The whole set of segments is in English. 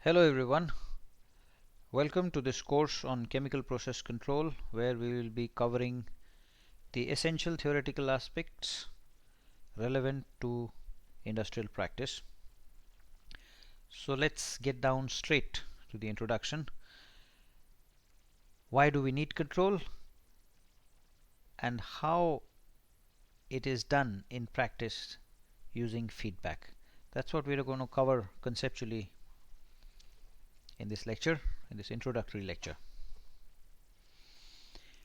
Hello everyone, welcome to this course on chemical process control where we will be covering the essential theoretical aspects relevant to industrial practice. So let's get down straight to the introduction. Why do we need control and how it is done in practice using feedback? That's what we're going to cover conceptually in this lecture, in this introductory lecture.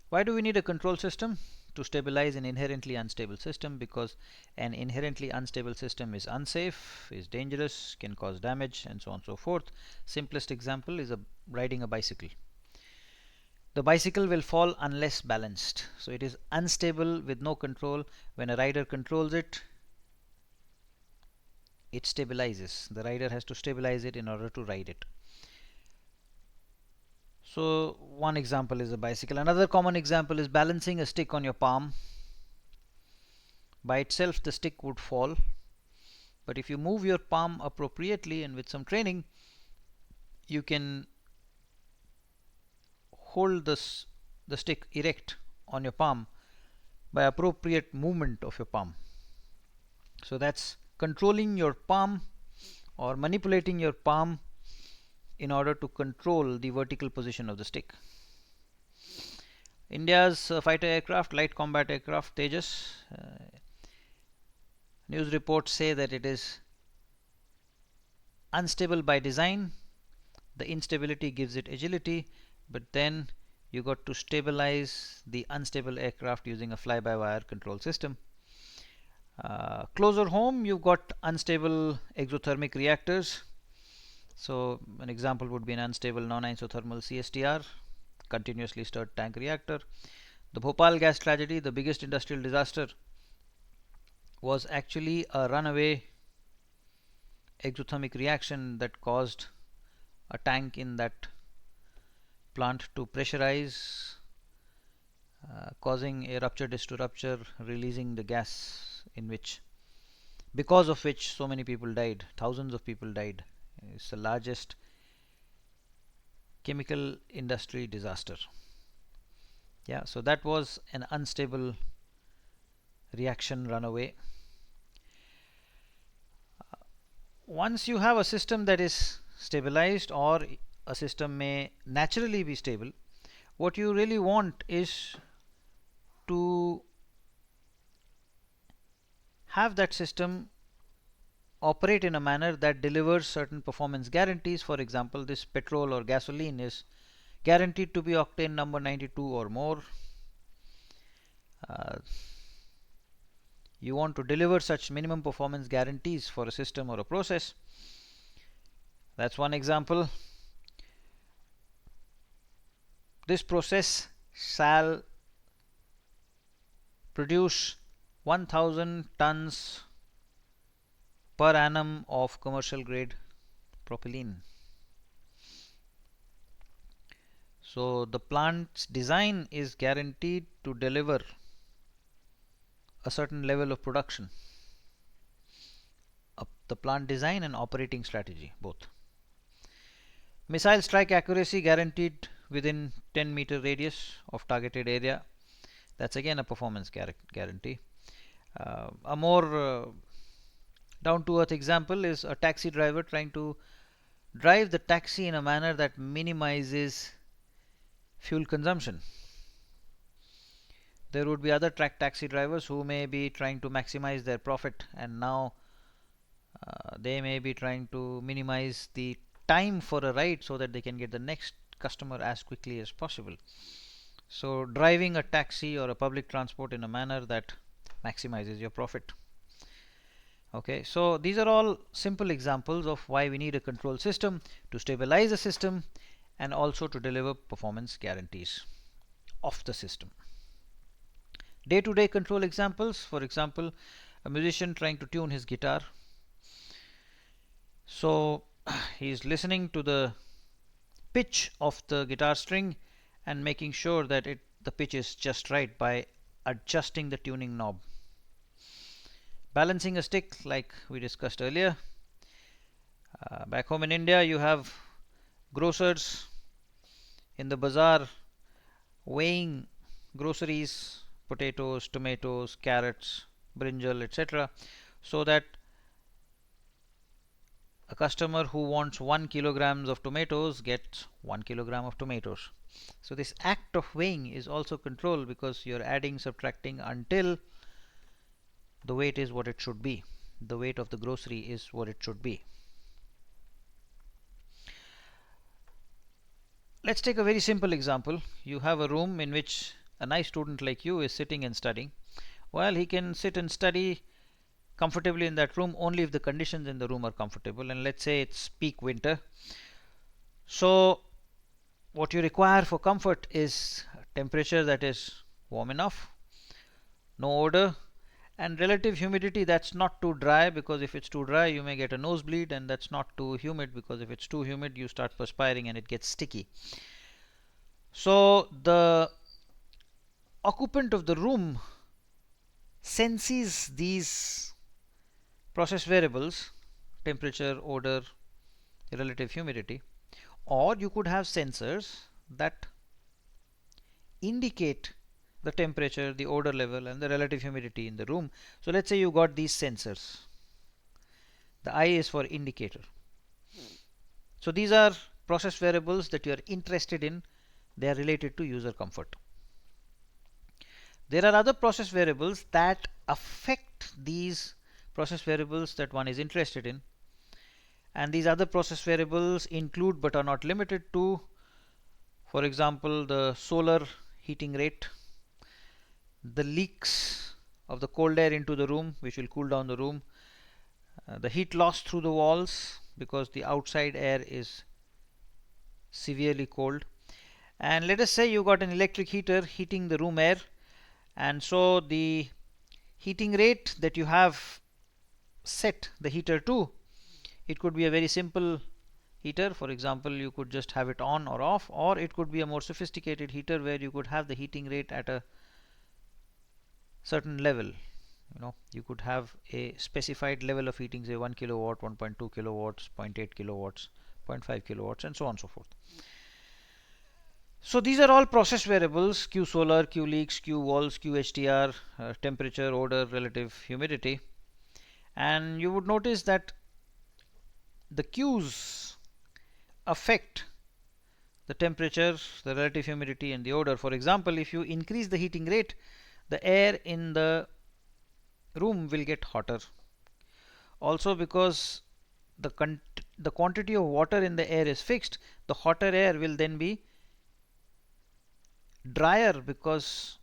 Why do we need a control system? To stabilize an inherently unstable system, because an inherently unstable system is unsafe, is dangerous, can cause damage, and so on and so forth. Simplest example is riding a bicycle. The bicycle will fall unless balanced. So it is unstable with no control. When a rider controls it, it stabilizes. The rider has to stabilize it in order to ride it. So one example is a bicycle. Another common example is balancing a stick on your palm. By itself the stick would fall, but if you move your palm appropriately and with some training, you can hold the stick erect on your palm by appropriate movement of your palm. So that's controlling your palm or manipulating your palm in order to control the vertical position of the stick. India's fighter aircraft, light combat aircraft Tejas, news reports say that it is unstable by design. The instability gives it agility, but then you got to stabilize the unstable aircraft using a fly-by-wire control system. Closer home, you've got unstable exothermic reactors. So an example would be an unstable non-isothermal CSTR, continuously stirred tank reactor. The Bhopal gas tragedy, the biggest industrial disaster, was actually a runaway exothermic reaction that caused a tank in that plant to pressurize, causing a rupture disk to rupture, releasing the gas, because of which so many people died, thousands of people died. It's the largest chemical industry disaster. Yeah, so that was an unstable reaction runaway. Once you have a system that is stabilized, or a system may naturally be stable, what you really want is to have that system operate in a manner that delivers certain performance guarantees. For example, this petrol or gasoline is guaranteed to be octane number 92 or more. You want to deliver such minimum performance guarantees for a system or a process. That's one example. This process shall produce 1000 tons per annum of commercial grade propylene. So the plant's design is guaranteed to deliver a certain level of production. The plant design and operating strategy both. Missile strike accuracy guaranteed within 10-meter radius of targeted area. That's again a performance guarantee. A more down-to-earth example is a taxi driver trying to drive the taxi in a manner that minimizes fuel consumption. There would be other taxi drivers who may be trying to maximize their profit, and now they may be trying to minimize the time for a ride so that they can get the next customer as quickly as possible. So driving a taxi or a public transport in a manner that maximizes your profit. Okay, so these are all simple examples of why we need a control system: to stabilize a system and also to deliver performance guarantees of the system. Day-to-day control examples: for example, a musician trying to tune his guitar. So he's listening to the pitch of the guitar string and making sure that the pitch is just right by adjusting the tuning knob. Balancing a stick, like we discussed earlier. Back home in India, you have grocers in the bazaar weighing groceries, potatoes, tomatoes, carrots, brinjal, etc., so that a customer who wants 1 kilogram of tomatoes gets 1 kilogram of tomatoes. So this act of weighing is also controlled because you're adding, subtracting until the weight is what it should be. The weight of the grocery is what it should be. Let's take a very simple example. You have a room in which a nice student like you is sitting and studying. Well, he can sit and study comfortably in that room only if the conditions in the room are comfortable, and let's say it's peak winter. So what you require for comfort is temperature that is warm enough, no odor, and relative humidity that's not too dry, because if it's too dry you may get a nosebleed, and that's not too humid, because if it's too humid you start perspiring and it gets sticky. So the occupant of the room senses these process variables, temperature, odor, relative humidity, or you could have sensors that indicate the temperature, the odor level, and the relative humidity in the room. So let's say you got these sensors. The I is for indicator. So these are process variables that you are interested in. They are related to user comfort. There are other process variables that affect these process variables that one is interested in, and these other process variables include but are not limited to, for example, the solar heating rate, the leaks of the cold air into the room which will cool down the room, the heat loss through the walls because the outside air is severely cold. And let us say you got an electric heater heating the room air, and so the heating rate that you have set the heater to, it could be a very simple heater. For example, you could just have it on or off, or it could be a more sophisticated heater where you could have the heating rate at a certain level. You could have a specified level of heating, say 1 kilowatt, 1.2 kilowatts, 0.8 kilowatts, 0.5 kilowatts, and so on and so forth. So these are all process variables: Q solar, Q leaks, Q walls, Q HDR, temperature, odor, relative humidity. And you would notice that the Q's affect the temperature, the relative humidity, and the odor. For example, if you increase the heating rate, the air in the room will get hotter. Also, because the quantity of water in the air is fixed, the hotter air will then be drier because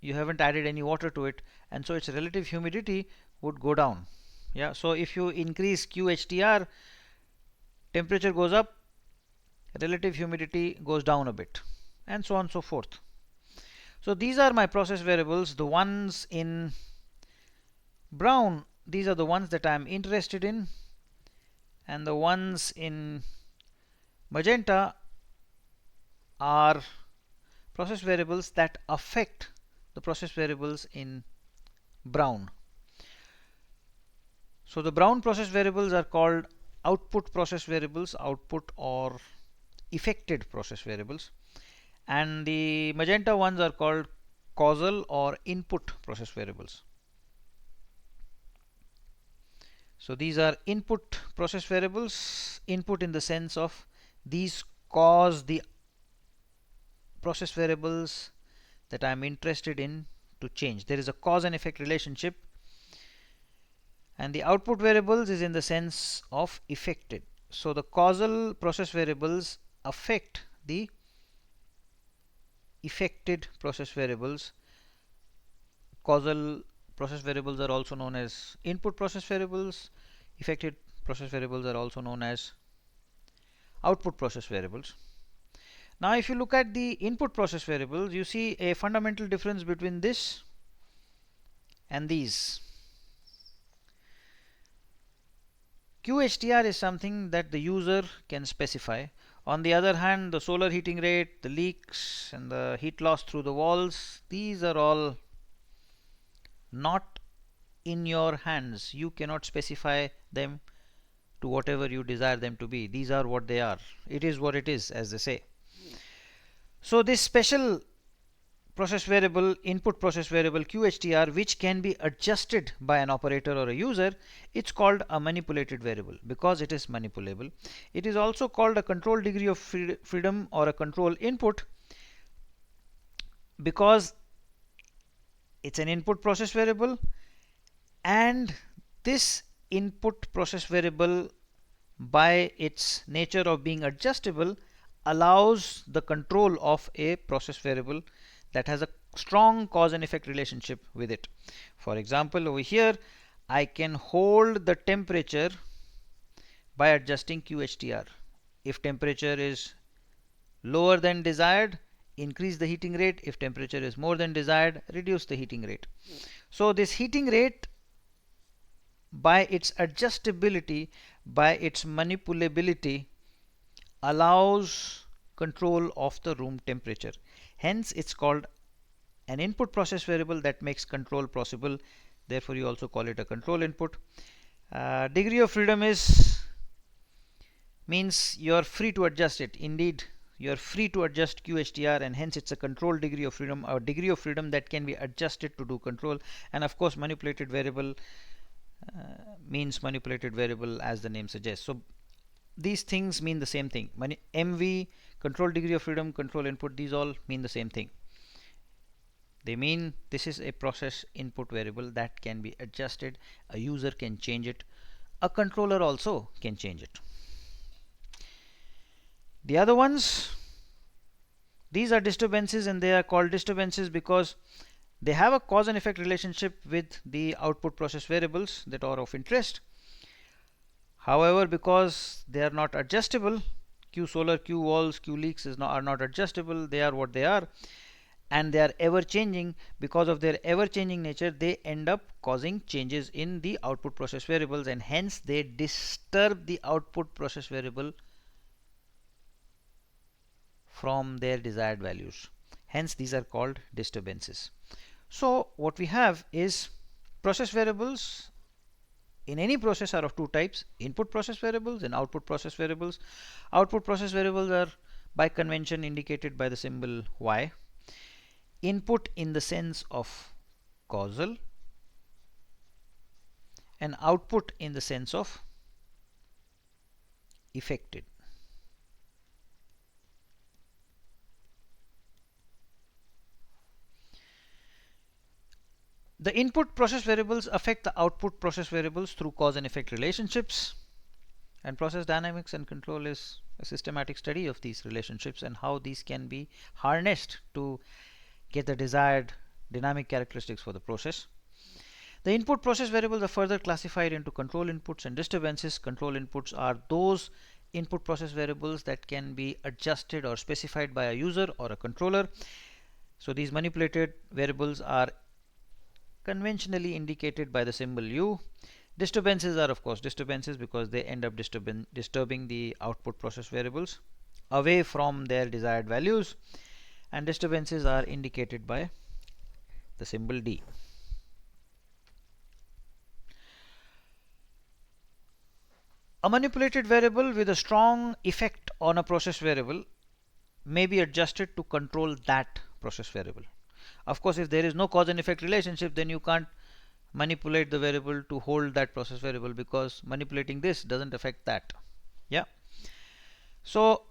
you haven't added any water to it, and so its relative humidity would go down. Yeah, so if you increase QHDR, temperature goes up, relative humidity goes down a bit, and so on and so forth. So these are my process variables. The ones in brown, these are the ones that I'm interested in, and the ones in magenta are process variables that affect the process variables in brown. So the brown process variables are called output process variables, output or affected process variables, and the magenta ones are called causal or input process variables. So these are input process variables, input in the sense of these cause the process variables that I am interested in to change. There is a cause and effect relationship, and the output variables is in the sense of affected. So the causal process variables affect the affected process variables. Causal process variables are also known as input process variables. Affected process variables are also known as output process variables. Now if you look at the input process variables, you see a fundamental difference between this and these. QHDR is something that the user can specify. On the other hand, the solar heating rate, the leaks, and the heat loss through the walls, these are all not in your hands. You cannot specify them to whatever you desire them to be. These are what they are. It is what it is, as they say. So this special process variable, input process variable QHTR, which can be adjusted by an operator or a user, it's called a manipulated variable because it is manipulable. It is also called a control degree of freedom or a control input because it's an input process variable, and this input process variable, by its nature of being adjustable, allows the control of a process variable that has a strong cause and effect relationship with it. For example, over here I can hold the temperature by adjusting QHTR. If temperature is lower than desired, increase the heating rate. If temperature is more than desired, reduce the heating rate. So this heating rate, by its adjustability, by its manipulability, allows control of the room temperature. Hence it's called an input process variable that makes control possible. Therefore you also call it a control input. Degree of freedom means you are free to adjust it. Indeed, you are free to adjust QHTR, and hence it's a control degree of freedom, or degree of freedom that can be adjusted to do control. And of course manipulated variable means manipulated variable, as the name suggests. So these things mean the same thing. MV, control degree of freedom, control input, these all mean the same thing. They mean this is a process input variable that can be adjusted. A user can change it. A controller also can change it. The other ones, these are disturbances, and they are called disturbances because they have a cause and effect relationship with the output process variables that are of interest. However, because they are not adjustable, Q solar, Q walls, Q leaks are not adjustable. They are what they are, and they are ever changing. Because of their ever changing nature, they end up causing changes in the output process variables, and hence they disturb the output process variable from their desired values. Hence these are called disturbances. So what we have is process variables in any process are of two types: input process variables and output process variables. Output process variables are by convention indicated by the symbol Y. Input in the sense of causal, and output in the sense of effected. The input process variables affect the output process variables through cause and effect relationships, and process dynamics and control is a systematic study of these relationships and how these can be harnessed to get the desired dynamic characteristics for the process. The input process variables are further classified into control inputs and disturbances. Control inputs are those input process variables that can be adjusted or specified by a user or a controller. So these manipulated variables are conventionally indicated by the symbol U. Disturbances are of course disturbances because they end up disturbing the output process variables away from their desired values, and disturbances are indicated by the symbol D. A manipulated variable with a strong effect on a process variable may be adjusted to control that process variable. Of course, if there is no cause and effect relationship, then you can't manipulate the variable to hold that process variable, because manipulating this doesn't affect that. Yeah. So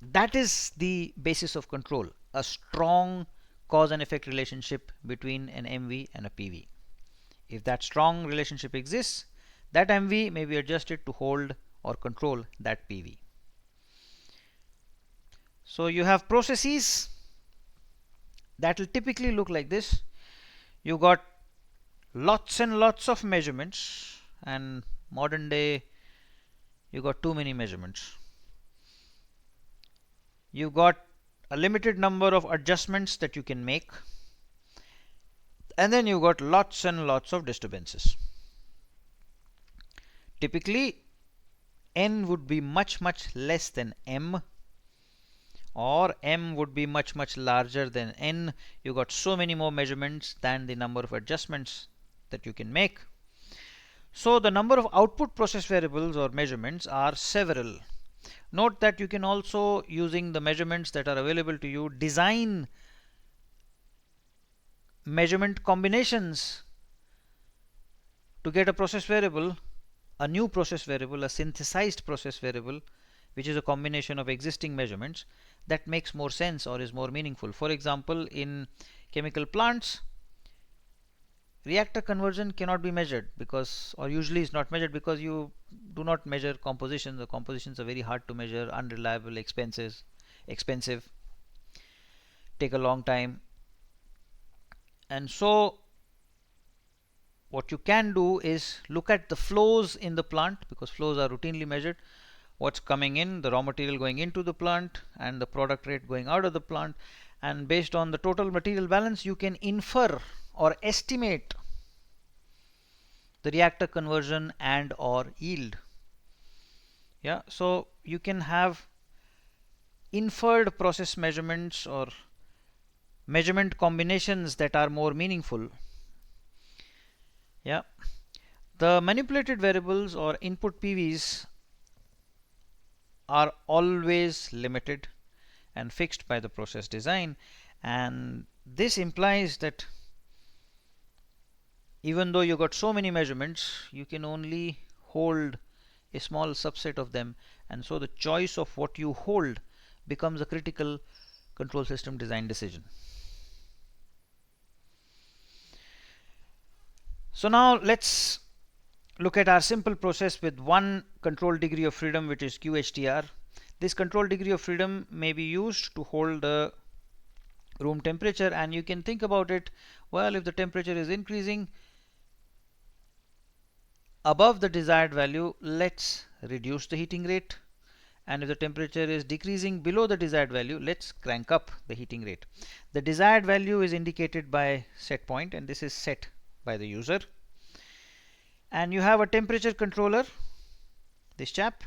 that is the basis of control: a strong cause and effect relationship between an MV and a PV. If that strong relationship exists, that MV may be adjusted to hold or control that PV. So you have processes that will typically look like this. You got lots and lots of measurements, and modern day you got too many measurements. You got a limited number of adjustments that you can make, and then you got lots and lots of disturbances. Typically N would be much less than M, or M would be much larger than N. You got so many more measurements than the number of adjustments that you can make. So the number of output process variables or measurements are several. Note that you can also, using the measurements that are available to you, design measurement combinations to get a process variable, a new process variable, a synthesized process variable, which is a combination of existing measurements that makes more sense or is more meaningful. For example, in chemical plants, reactor conversion cannot be measured because, or usually is not measured because you do not measure compositions. The compositions are very hard to measure, unreliable, expensive, take a long time. And so what you can do is look at the flows in the plant, because flows are routinely measured. What's coming in, the raw material going into the plant, and the product rate going out of the plant, and based on the total material balance you can infer or estimate the reactor conversion and or yield. Yeah, so you can have inferred process measurements or measurement combinations that are more meaningful. Yeah, the manipulated variables or input PVs are always limited and fixed by the process design, and this implies that even though you got so many measurements, you can only hold a small subset of them, and so the choice of what you hold becomes a critical control system design decision. So now let's look at our simple process with one control degree of freedom, which is QHTR. This control degree of freedom may be used to hold the room temperature, and you can think about it, well, if the temperature is increasing above the desired value, let's reduce the heating rate, and if the temperature is decreasing below the desired value, let's crank up the heating rate. The desired value is indicated by set point, and this is set by the user. And you have a temperature controller, this chap,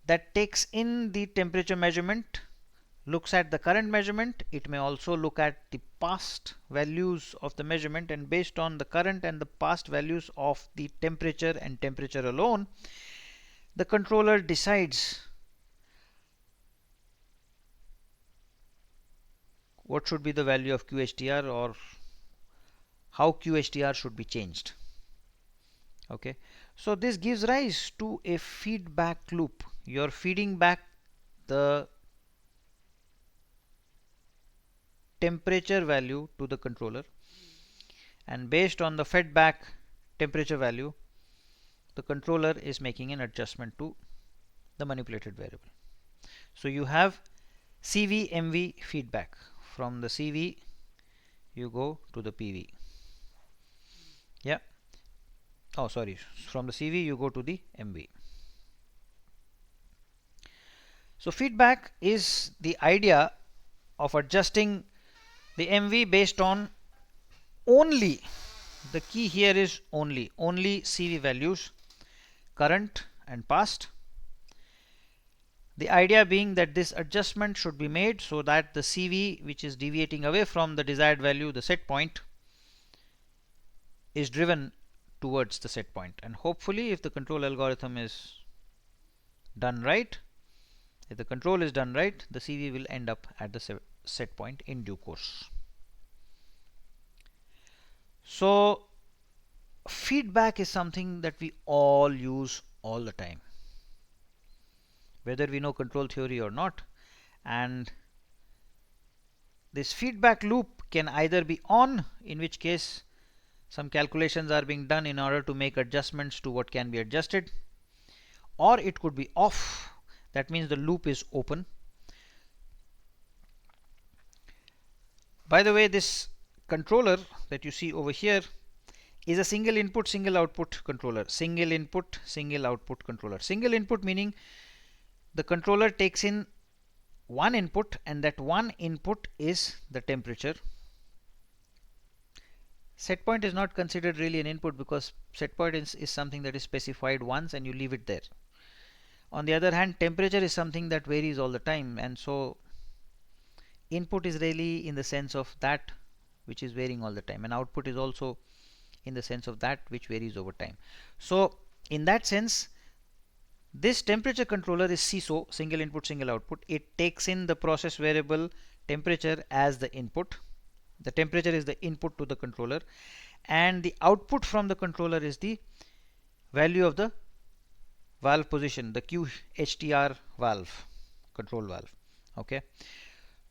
that takes in the temperature measurement, looks at the current measurement. It may also look at the past values of the measurement, and based on the current and the past values of the temperature and temperature alone, the controller decides what should be the value of QHTR or how QHTR should be changed. Okay, so this gives rise to a feedback loop. You're feeding back the temperature value to the controller, and based on the fed back temperature value, the controller is making an adjustment to the manipulated variable. So you have CV MV feedback. From the CV you go to the PV. Yeah, oh sorry, from the CV you go to the MV. So feedback is the idea of adjusting the MV based on only, the key here is only CV values, current and past. The idea being that this adjustment should be made so that the CV, which is deviating away from the desired value, the set point, is driven towards the set point. And hopefully, if the control algorithm is done right, if the control is done right, the CV will end up at the set point in due course. So feedback is something that we all use all the time, whether we know control theory or not. And this feedback loop can either be on, in which case some calculations are being done in order to make adjustments to what can be adjusted, or it could be off. That means the loop is open. By the way, this controller that you see over here is a single input, single output controller. Single input, single output controller. Single input meaning the controller takes in one input, and that one input is the temperature. Set point is not considered really an input because set point is something that is specified once and you leave it there. On the other hand, temperature is something that varies all the time, and so input is really in the sense of that which is varying all the time, and output is also in the sense of that which varies over time. So in that sense, this temperature controller is CISO, single input single output. It takes in the process variable temperature as the input. The temperature is the input to the controller, and the output from the controller is the value of the valve position, the QHTR valve, control valve. Okay,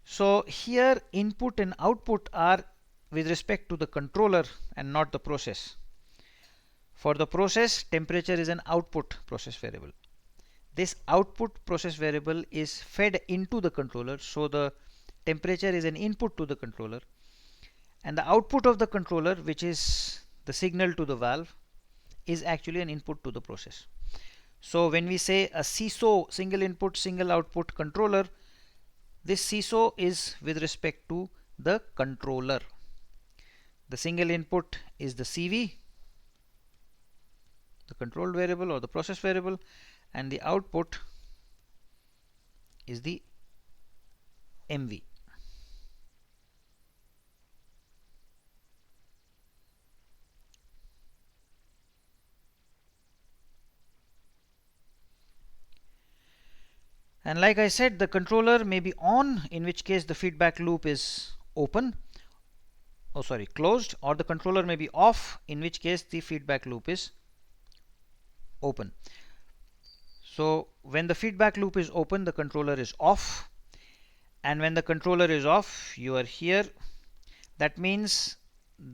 so here input and output are with respect to the controller and not the process. For the process, temperature is an output process variable. This output process variable is fed into the controller, so the temperature is an input to the controller, and the output of the controller, which is the signal to the valve, is actually an input to the process. So when we say a CISO, single input single output controller, this CISO is with respect to the controller. The single input is the CV, the control variable or the process variable, and the output is the MV. And like I said, the controller may be on, in which case the feedback loop is open, closed, or the controller may be off, in which case the feedback loop is open. So when the feedback loop is open, the controller is off, and when the controller is off, you are here. That means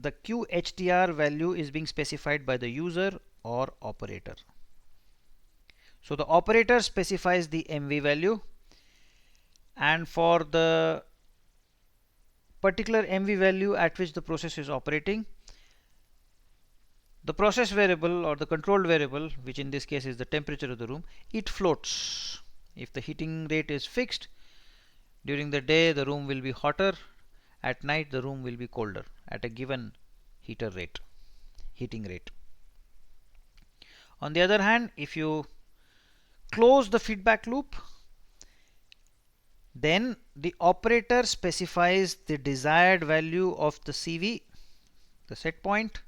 the QHTR value is being specified by the user or operator. So the operator specifies the MV value, and for the particular MV value at which the process is operating, the process variable or the controlled variable, which in this case is the temperature of the room, it floats. If the heating rate is fixed, during the day the room will be hotter, at night the room will be colder at a given heating rate. On the other hand, if you close the feedback loop, then the operator specifies the desired value of the CV, the set point.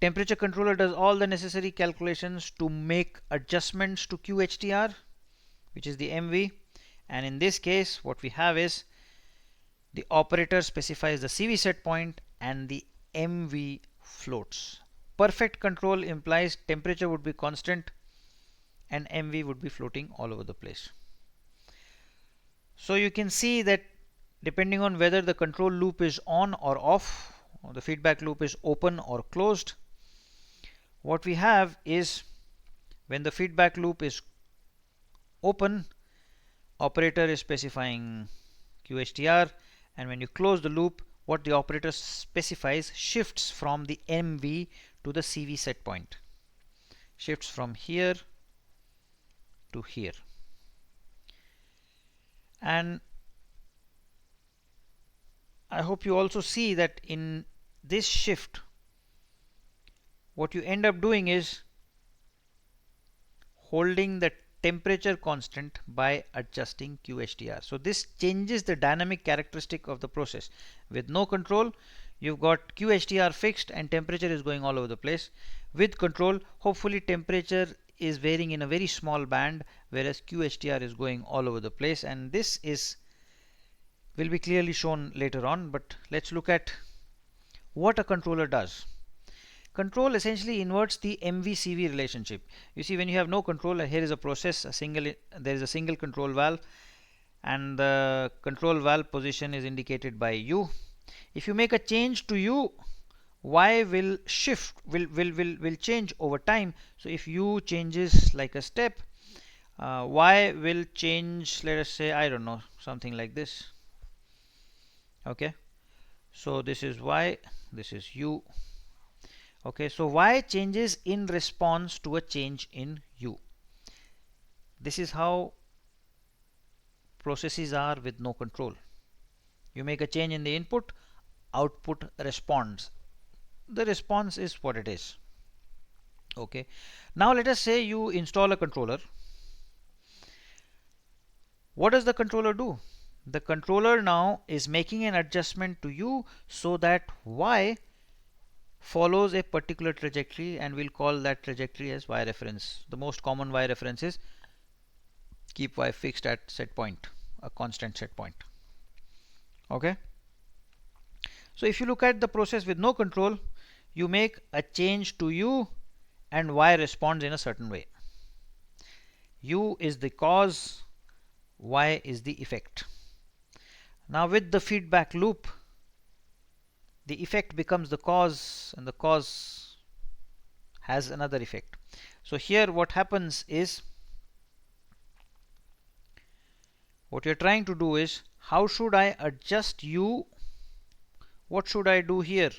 Temperature controller does all the necessary calculations to make adjustments to QHTR, which is the MV, and in this case what we have is the operator specifies the CV set point and the MV floats. Perfect control implies temperature would be constant and MV would be floating all over the place. So you can see that depending on whether the control loop is on or off, or the feedback loop is open or closed, what we have is when the feedback loop is open, operator is specifying QHTR, and when you close the loop, what the operator specifies shifts from the MV to the CV set point, shifts from here to here. And I hope you also see that in this shift, what you end up doing is holding the temperature constant by adjusting QHTR. So this changes the dynamic characteristic of the process. With no control, you've got QHTR fixed and temperature is going all over the place. With control, hopefully temperature is varying in a very small band, whereas QHTR is going all over the place, and this will be clearly shown later on. But let's look at what a controller does. Control essentially inverts the MV-CV relationship. You see, when you have no control, here is a process, there is a single control valve, and the control valve position is indicated by U. If you make a change to U, Y will change over time. So if U changes like a step, Y will change, let us say, I don't know, something like this. Okay, so this is Y, this is U. Okay, so Y changes in response to a change in U. This is how processes are with no control. You make a change in the input, output responds. The response is what it is. Okay, now let us say you install a controller. What does the controller do? the controller now is making an adjustment to u so that y follows a particular trajectory, and we'll call that trajectory as y reference. The most common y reference is keep y fixed at set point, a constant set point. Okay. So if you look at the process with no control, you make a change to u and y responds in a certain way. U is the cause, y is the effect. Now with the feedback loop, the effect becomes the cause and the cause has another effect. So here what happens is, what you're trying to do is, how should I adjust u? What should I do here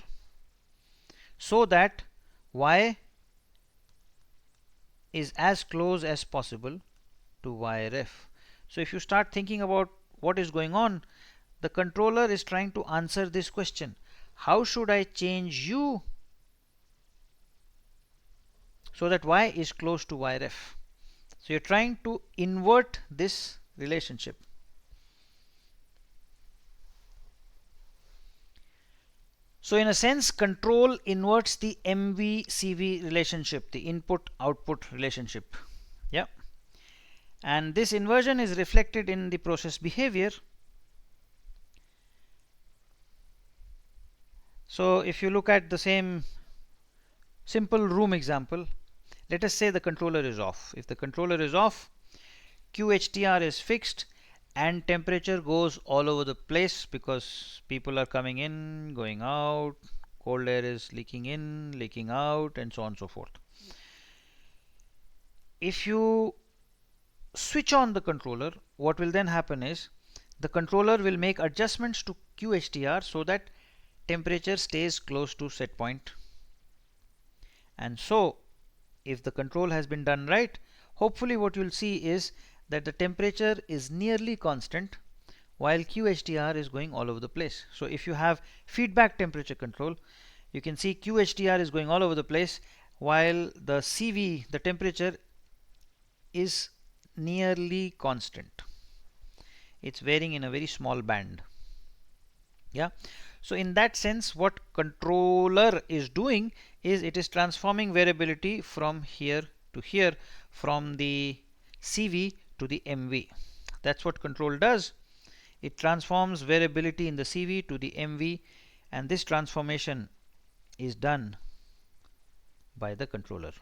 so that y is as close as possible to y ref? So if you start thinking about what is going on, the controller is trying to answer this question: how should I change u so that y is close to y ref? So you're trying to invert this relationship. So in a sense, control inverts the MV-CV relationship, the input-output relationship. Yeah. And this inversion is reflected in the process behavior. So if you look at the same simple room example, let us say the controller is off. If the controller is off, QHTR is fixed and temperature goes all over the place because people are coming in, going out, cold air is leaking in, leaking out, and so on and so forth. If you switch on the controller, what will then happen is the controller will make adjustments to QHTR so that temperature stays close to set point. And so if the control has been done right, hopefully what you'll see is that the temperature is nearly constant while QHTR is going all over the place. So if you have feedback temperature control, you can see QHTR is going all over the place while the CV, the temperature, is nearly constant. It's varying in a very small band. Yeah. So in that sense, what controller is doing is it is transforming variability from here to here, from the CV to the MV. That's what control does. It transforms variability in the CV to the MV, and this transformation is done by the controller.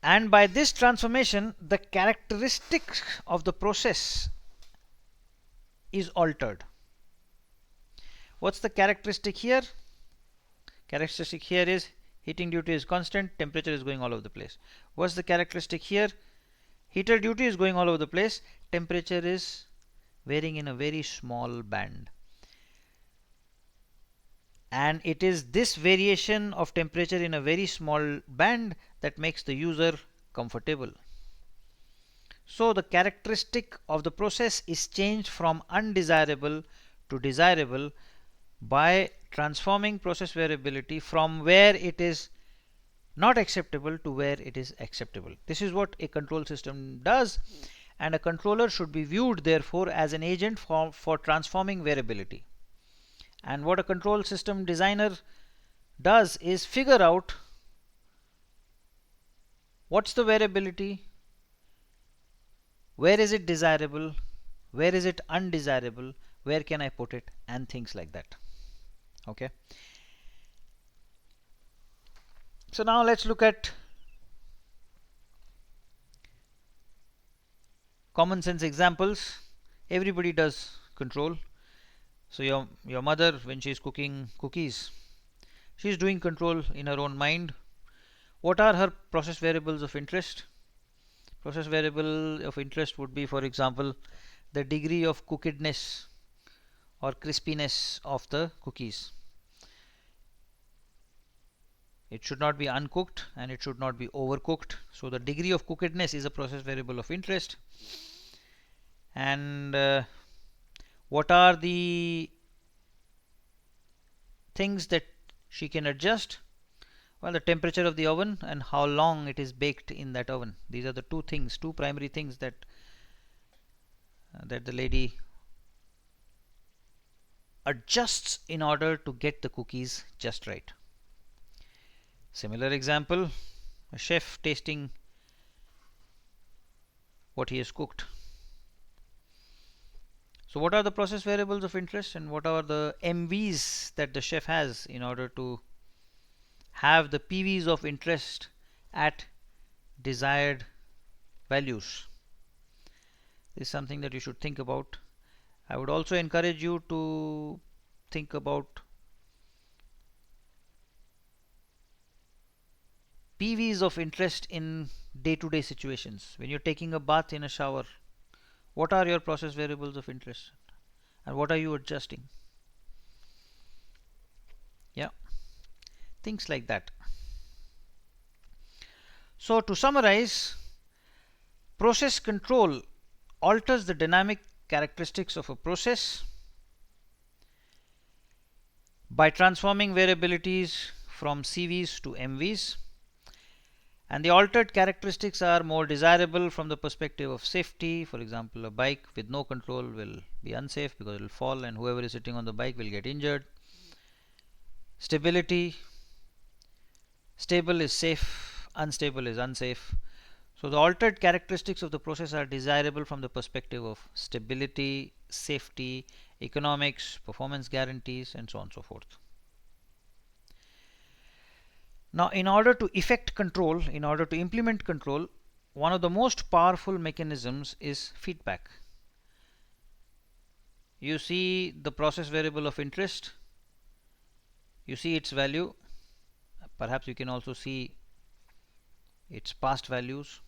And by this transformation, the characteristics of the process is altered. What's the characteristic here? Characteristic here is heating duty is constant, temperature is going all over the place. What's the characteristic here? Heater duty is going all over the place, temperature is varying in a very small band. And it is this variation of temperature in a very small band that makes the user comfortable. So the characteristic of the process is changed from undesirable to desirable by transforming process variability from where it is not acceptable to where it is acceptable. This is what a control system does, and a controller should be viewed therefore as an agent for transforming variability. And what a control system designer does is figure out what's the variability, where is it desirable, where is it undesirable, where can I put it, and things like that. Okay. So now let's look at common sense examples. Everybody does control. So your mother, when she's cooking cookies, she's doing control in her own mind. What are her process variables of interest? Process variable of interest would be, for example, the degree of cookedness or crispiness of the cookies. It should not be uncooked and it should not be overcooked. So the degree of cookedness is a process variable of interest. And what are the things that she can adjust? Well, the temperature of the oven and how long it is baked in that oven. These are the two things, two primary things that the lady adjusts in order to get the cookies just right. Similar example, a chef tasting what he has cooked. So what are the process variables of interest and what are the MVs that the chef has in order to have the PVs of interest at desired values? This is something that you should think about. I would also encourage you to think about PVs of interest in day-to-day situations. When you're taking a bath in a shower, what are your process variables of interest and what are you adjusting? Yeah, things like that. So to summarize, process control alters the dynamic characteristics of a process by transforming variabilities from CVs to MVs, and the altered characteristics are more desirable from the perspective of safety. For example, a bike with no control will be unsafe because it will fall and whoever is sitting on the bike will get injured. Stability, stable is safe, unstable is unsafe. So the altered characteristics of the process are desirable from the perspective of stability, safety, economics, performance guarantees, and so on and so forth. Now, in order to effect control, in order to implement control, one of the most powerful mechanisms is feedback. You see the process variable of interest, you see its value, perhaps you can also see its past values,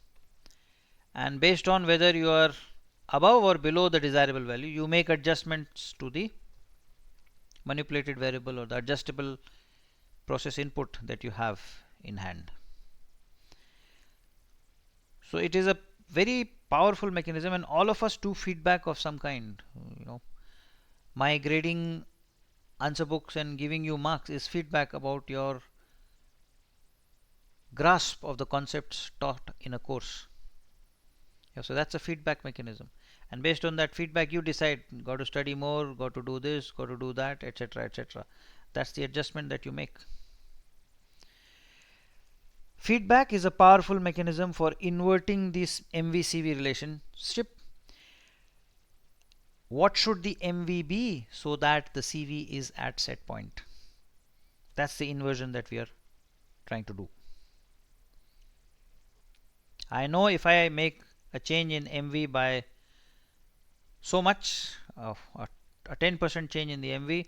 and based on whether you are above or below the desirable value, you make adjustments to the manipulated variable or the adjustable process input that you have in hand. So it is a very powerful mechanism, and all of us do feedback of some kind. My grading answer books and giving you marks is feedback about your grasp of the concepts taught in a course. So that's a feedback mechanism, and based on that feedback you decide, got to study more, got to do this, got to do that, etc., etc. That's the adjustment that you make. Feedback is a powerful mechanism for inverting this MV-CV relationship. What should the MV be so that the CV is at set point? That's the inversion that we are trying to do. I know if I make a change in MV by so much, a 10% change in the MV,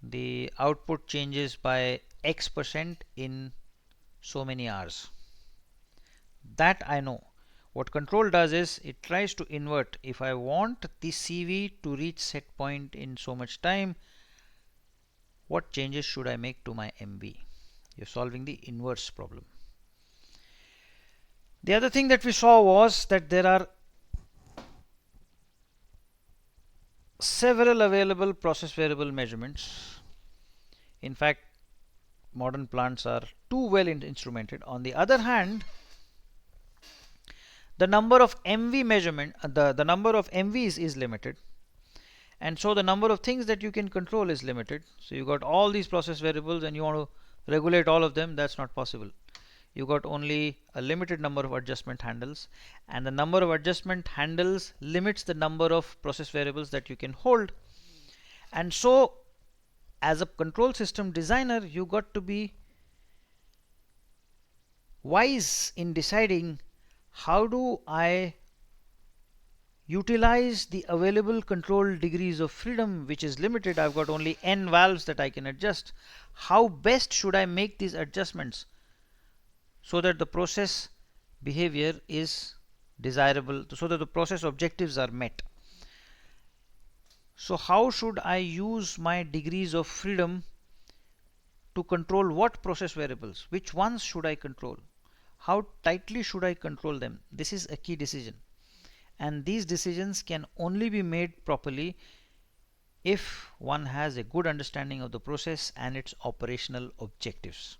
the output changes by X% in so many hours. That I know. What control does is it tries to invert. If I want the CV to reach set point in so much time, what changes should I make to my MV? You're solving the inverse problem. The other thing that we saw was that there are several available process variable measurements. In fact, modern plants are too well instrumented. On the other hand, the number of MV measurement, the number of MVs is limited, and so the number of things that you can control is limited. So you got all these process variables and you want to regulate all of them. That's not possible. You got only a limited number of adjustment handles, and the number of adjustment handles limits the number of process variables that you can hold. And so as a control system designer, you got to be wise in deciding how do I utilize the available control degrees of freedom, which is limited. I've got only n valves that I can adjust. How best should I make these adjustments so that the process behavior is desirable, so that the process objectives are met? So how should I use my degrees of freedom to control what process variables? Which ones should I control? How tightly should I control them? This is a key decision, and these decisions can only be made properly if one has a good understanding of the process and its operational objectives.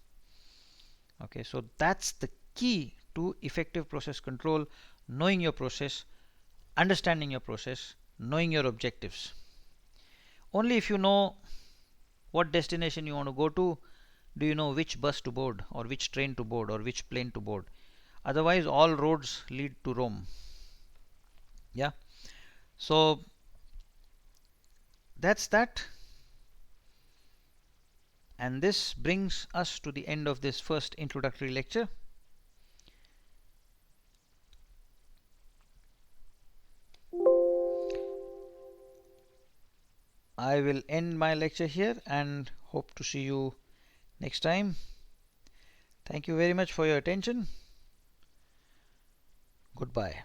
Okay, so that's the key to effective process control: knowing your process, understanding your process, knowing your objectives. Only if you know what destination you want to go to, do you know which bus to board, or which train to board, or which plane to board. Otherwise, all roads lead to Rome. Yeah. So that's that. And this brings us to the end of this first introductory lecture. I will end my lecture here and hope to see you next time. Thank you very much for your attention. Goodbye.